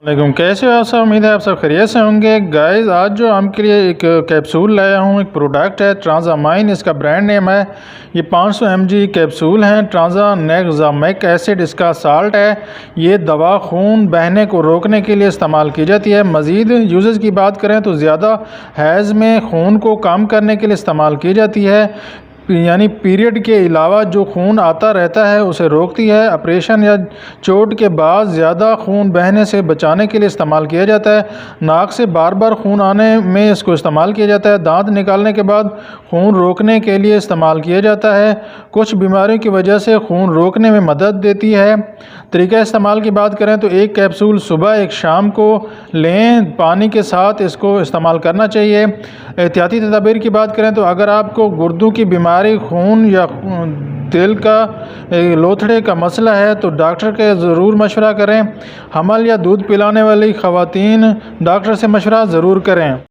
वालेकुम, कैसे हो आप सब। उम्मीद है आप सब खैरियत से होंगे। गाइस, आज जो आपके लिए एक कैप्सूल लाया हूँ, एक प्रोडक्ट है ट्रांजामाइन, इसका ब्रांड नेम है। ये 500 mg कैप्सूल हैं। ट्रांजानेक्सामिक एसिड इसका साल्ट है। ये दवा खून बहने को रोकने के लिए इस्तेमाल की जाती है। मज़ीद यूज़ेस की बात करें तो ज़्यादा हैज़ में खून को कम करने के लिए इस्तेमाल की जाती है, यानी पीरियड के अलावा जो खून आता रहता है उसे रोकती है। ऑपरेशन या चोट के बाद ज़्यादा खून बहने से बचाने के लिए इस्तेमाल किया जाता है। नाक से बार बार खून आने में इसको इस्तेमाल किया जाता है। दांत निकालने के बाद खून रोकने के लिए इस्तेमाल किया जाता है। कुछ बीमारियों की वजह से खून रोकने में मदद देती है। तरीका इस्तेमाल की बात करें तो एक कैप्सूल सुबह एक शाम को लें, पानी के साथ इसको इस्तेमाल करना चाहिए। एहतियाती तदाबीर की बात करें तो अगर आपको गुर्दों की बीमारी, खून या दिल का लोथड़े का मसला है तो डॉक्टर के ज़रूर मशवरा करें। हमल या दूध पिलाने वाली ख़वातीन डॉक्टर से मशवरा ज़रूर करें।